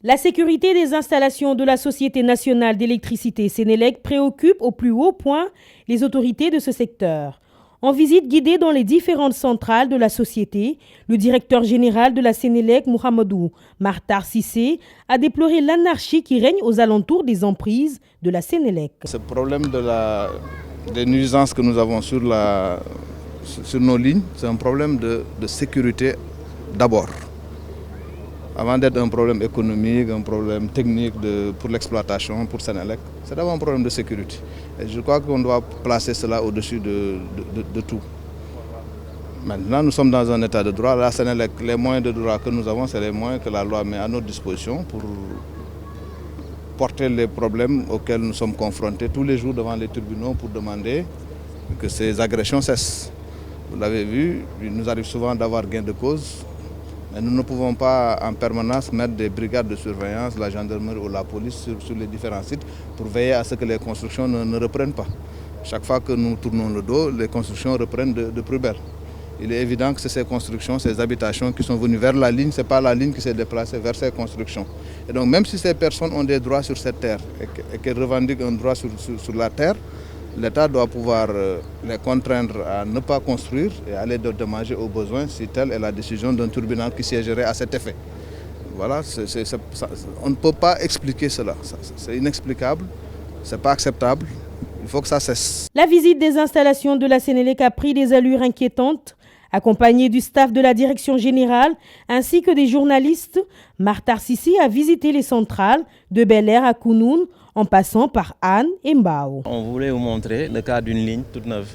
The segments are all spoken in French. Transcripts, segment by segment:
La sécurité des installations de la Société nationale d'électricité Sénélec préoccupe au plus haut point les autorités de ce secteur. En visite guidée dans les différentes centrales de la société, le directeur général de la Sénélec, Mouhamadou Makhtar Cissé, a déploré l'anarchie qui règne aux alentours des emprises de la Sénélec. Ce problème des nuisances que nous avons sur nos lignes, c'est un problème de sécurité d'abord. Avant d'être un problème économique, un problème technique pour l'exploitation, pour Sénélec, c'est d'abord un problème de sécurité. Et je crois qu'on doit placer cela au-dessus de tout. Maintenant, nous sommes dans un état de droit. La Sénélec, les moyens de droit que nous avons, c'est les moyens que la loi met à notre disposition pour porter les problèmes auxquels nous sommes confrontés tous les jours devant les tribunaux pour demander que ces agressions cessent. Vous l'avez vu, il nous arrive souvent d'avoir gain de cause. Mais nous ne pouvons pas en permanence mettre des brigades de surveillance, la gendarmerie ou la police sur les différents sites pour veiller à ce que les constructions ne reprennent pas. Chaque fois que nous tournons le dos, les constructions reprennent de plus belle. Il est évident que c'est ces constructions, ces habitations qui sont venues vers la ligne, ce n'est pas la ligne qui s'est déplacée vers ces constructions. Et donc même si ces personnes ont des droits sur cette terre et qu'elles revendiquent un droit sur la terre, l'État doit pouvoir les contraindre à ne pas construire et à les dédommager aux besoins si telle est la décision d'un tribunal qui siégerait à cet effet. Voilà, on ne peut pas expliquer cela. C'est inexplicable, ce n'est pas acceptable. Il faut que ça cesse. La visite des installations de la Sénélec a pris des allures inquiétantes. Accompagné du staff de la direction générale ainsi que des journalistes, Makhtar Cissé a visité les centrales de Bel-Air à Kounoune en passant par Anne et Mbao. On voulait vous montrer le cas d'une ligne toute neuve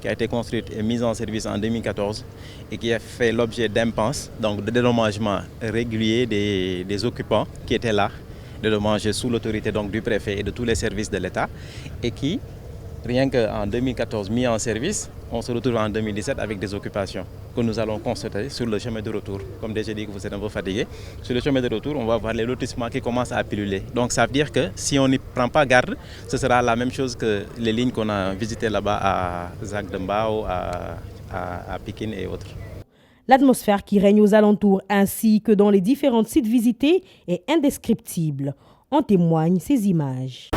qui a été construite et mise en service en 2014 et qui a fait l'objet d'impasses, donc de dédommagements réguliers des occupants qui étaient là, dédommagés sous l'autorité du préfet et de tous les services de l'État et qui, rien qu'en 2014 mis en service, on se retrouve en 2017 avec des occupations que nous allons constater sur le chemin de retour. Comme déjà dit que vous êtes un peu fatigué, sur le chemin de retour, on va voir les lotissements qui commencent à pulluler. Donc ça veut dire que si on n'y prend pas garde, ce sera la même chose que les lignes qu'on a visitées là-bas à Zac de Mbao, à Pikine et autres. L'atmosphère qui règne aux alentours ainsi que dans les différents sites visités est indescriptible. En témoignent ces images.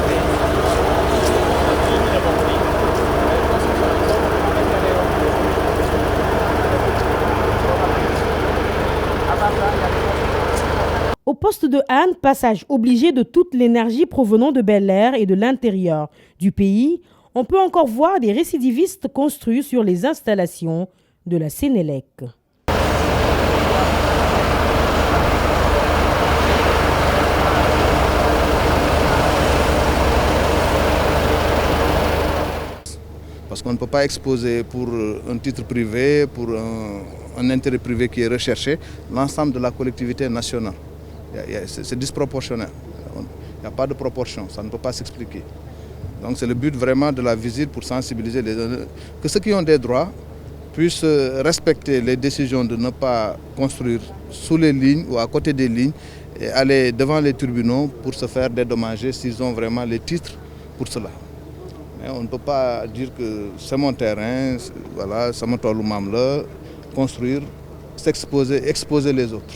Au poste de Anne, passage obligé de toute l'énergie provenant de Bel-Air et de l'intérieur du pays, on peut encore voir des récidivistes construits sur les installations de la Sénélec. Parce qu'on ne peut pas exposer pour un titre privé, pour un intérêt privé qui est recherché, l'ensemble de la collectivité nationale. C'est disproportionnel. Il n'y a pas de proportion, ça ne peut pas s'expliquer. Donc c'est le but vraiment de la visite pour sensibiliser que ceux qui ont des droits puissent respecter les décisions de ne pas construire sous les lignes ou à côté des lignes et aller devant les tribunaux pour se faire dédommager s'ils ont vraiment les titres pour cela. Mais on ne peut pas dire que c'est mon terrain, voilà, c'est mon tolu mamla, construire, s'exposer, exposer les autres.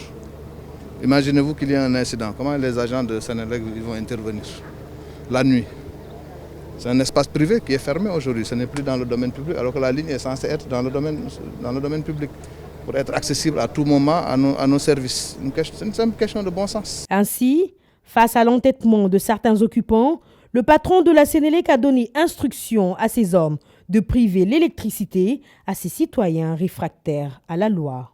Imaginez-vous qu'il y a un incident. Comment les agents de Sénélec vont intervenir la nuit? C'est un espace privé qui est fermé aujourd'hui. Ce n'est plus dans le domaine public, alors que la ligne est censée être dans le domaine public pour être accessible à tout moment à nos services. C'est une simple question de bon sens. Ainsi, face à l'entêtement de certains occupants, le patron de la Sénélec a donné instruction à ses hommes de priver l'électricité à ses citoyens réfractaires à la loi.